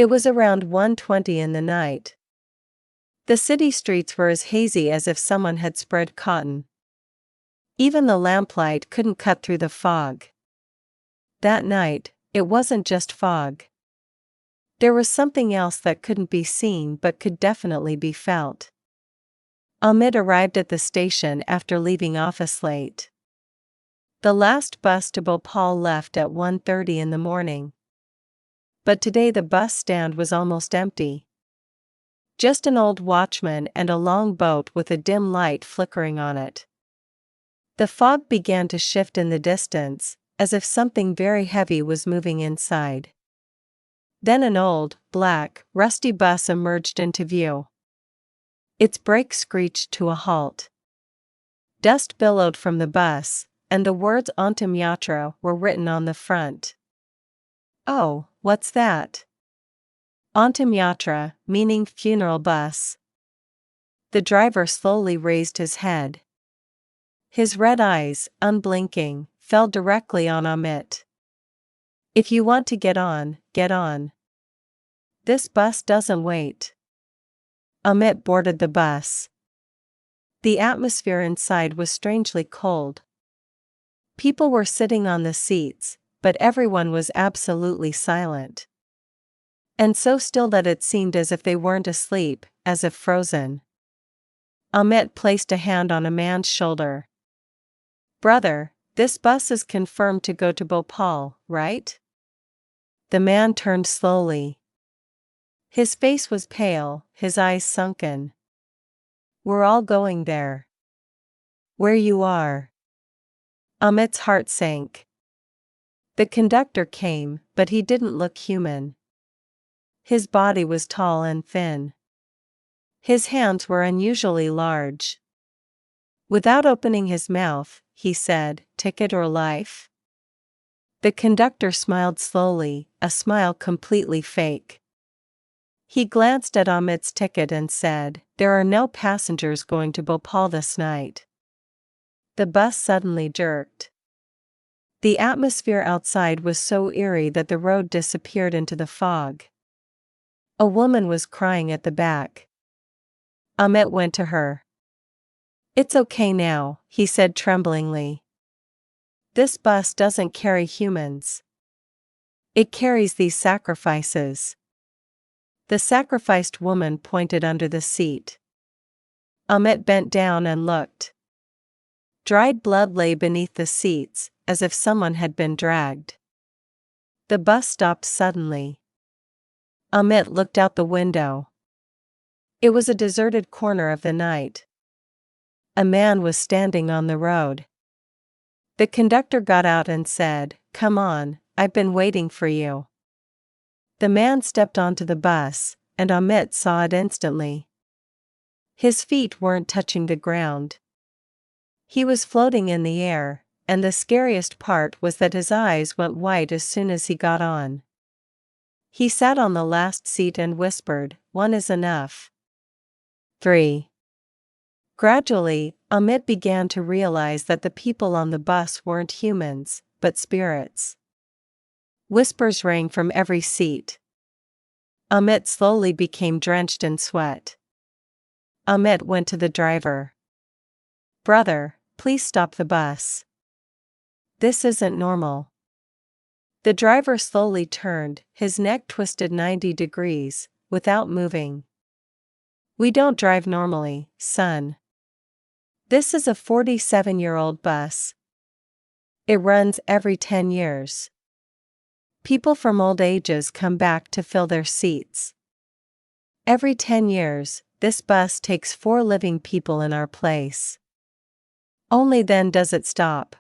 It was around 1:20 in the night. The city streets were as hazy as if someone had spread cotton. Even the lamplight couldn't cut through the fog. That night, it wasn't just fog. There was something else that couldn't be seen but could definitely be felt. Amit arrived at the station after leaving office late. The last bus to Bhopal left at 1:30 in the morning. But today the bus stand was almost empty. Just an old watchman and a long boat with a dim light flickering on it. The fog began to shift in the distance, as if something very heavy was moving inside. Then an old, black, rusty bus emerged into view. Its brakes screeched to a halt. Dust billowed from the bus, and the words Antim Yatra were written on the front. Oh, what's that? Antim Yatra, meaning funeral bus. The driver slowly raised his head. His red eyes, unblinking, fell directly on Amit. If you want to get on, get on. This bus doesn't wait. Amit boarded the bus. The atmosphere inside was strangely cold. People were sitting on the seats, but everyone was absolutely silent. And so still that it seemed as if they weren't asleep, as if frozen. Amit placed a hand on a man's shoulder. Brother, this bus is confirmed to go to Bhopal, right? The man turned slowly. His face was pale, his eyes sunken. We're all going there. Where you are. Amit's heart sank. The conductor came, but he didn't look human. His body was tall and thin. His hands were unusually large. Without opening his mouth, he said, "Ticket or life?" The conductor smiled slowly, a smile completely fake. He glanced at Amit's ticket and said, "There are no passengers going to Bhopal this night." The bus suddenly jerked. The atmosphere outside was so eerie that the road disappeared into the fog. A woman was crying at the back. Amit went to her. "It's okay now," he said tremblingly. "This bus doesn't carry humans. It carries these sacrifices." The sacrificed woman pointed under the seat. Amit bent down and looked. Dried blood lay beneath the seats, as if someone had been dragged. The bus stopped suddenly. Amit looked out the window. It was a deserted corner of the night. A man was standing on the road. The conductor got out and said, "Come on, I've been waiting for you." The man stepped onto the bus, and Amit saw it instantly. His feet weren't touching the ground. He was floating in the air, and the scariest part was that his eyes went white as soon as he got on. He sat on the last seat and whispered, "One is enough." 3. Gradually, Amit began to realize that the people on the bus weren't humans, but spirits. Whispers rang from every seat. Amit slowly became drenched in sweat. Amit went to the driver. "Brother, please stop the bus. This isn't normal." The driver slowly turned, his neck twisted 90 degrees, without moving. "We don't drive normally, son. This is a 47-year-old bus. It runs every 10 years. People from old ages come back to fill their seats. Every 10 years, this bus takes 4 living people in our place. Only then does it stop."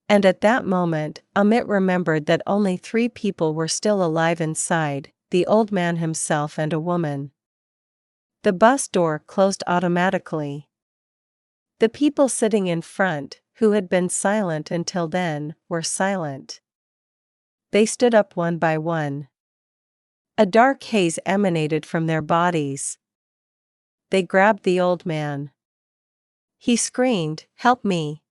And at that moment, Amit remembered that only 3 people were still alive inside, the old man himself and a woman. The bus door closed automatically. The people sitting in front, who had been silent until then, were silent. They stood up one by one. A dark haze emanated from their bodies. They grabbed the old man. He screamed, "Help me!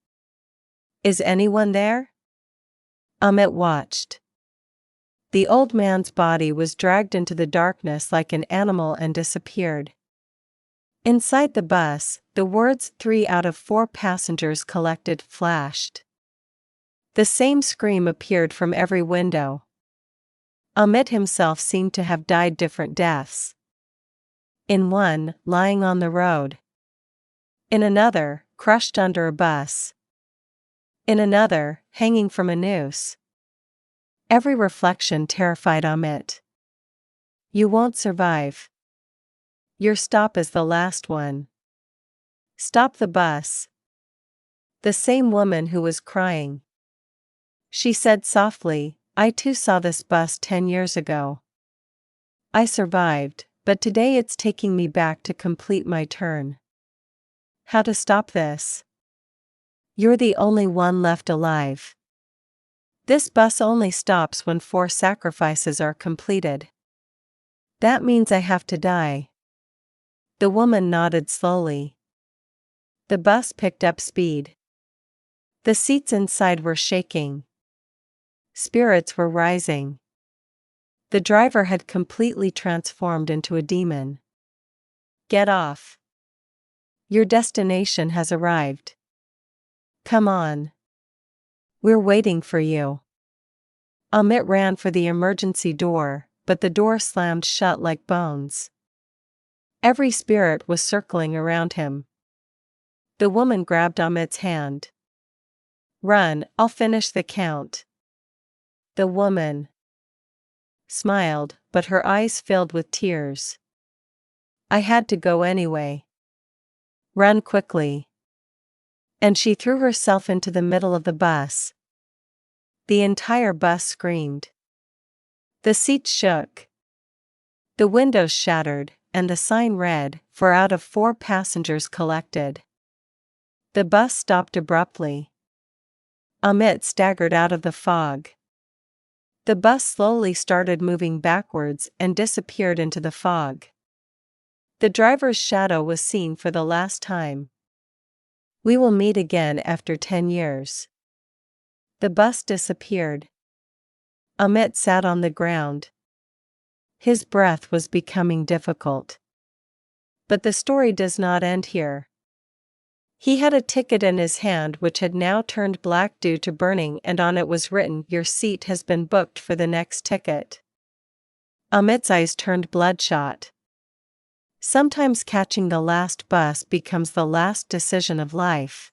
Is anyone there?" Amit watched. The old man's body was dragged into the darkness like an animal and disappeared. Inside the bus, the words 3 out of 4 passengers collected flashed. The same scream appeared from every window. Amit himself seemed to have died different deaths. In one, lying on the road. In another, crushed under a bus. In another, hanging from a noose. Every reflection terrified Amit. You won't survive. Your stop is the last one. Stop the bus. The same woman who was crying. She said softly, I too saw this bus 10 years ago. I survived, but today it's taking me back to complete my turn. How to stop this? You're the only one left alive. This bus only stops when 4 sacrifices are completed. That means I have to die. The woman nodded slowly. The bus picked up speed. The seats inside were shaking. Spirits were rising. The driver had completely transformed into a demon. Get off. Your destination has arrived. Come on. We're waiting for you. Amit ran for the emergency door, but the door slammed shut like bones. Every spirit was circling around him. The woman grabbed Amit's hand. Run, I'll finish the count. The woman smiled, but her eyes filled with tears. I had to go anyway. Run quickly. And she threw herself into the middle of the bus. The entire bus screamed. The seats shook. The windows shattered, and the sign read, 4 out of 4 passengers collected. The bus stopped abruptly. Amit staggered out of the fog. The bus slowly started moving backwards and disappeared into the fog. The driver's shadow was seen for the last time. We will meet again after 10 years. The bus disappeared. Amit sat on the ground. His breath was becoming difficult. But the story does not end here. He had a ticket in his hand which had now turned black due to burning, and on it was written, Your seat has been booked for the next ticket. Amit's eyes turned bloodshot. Sometimes catching the last bus becomes the last decision of life.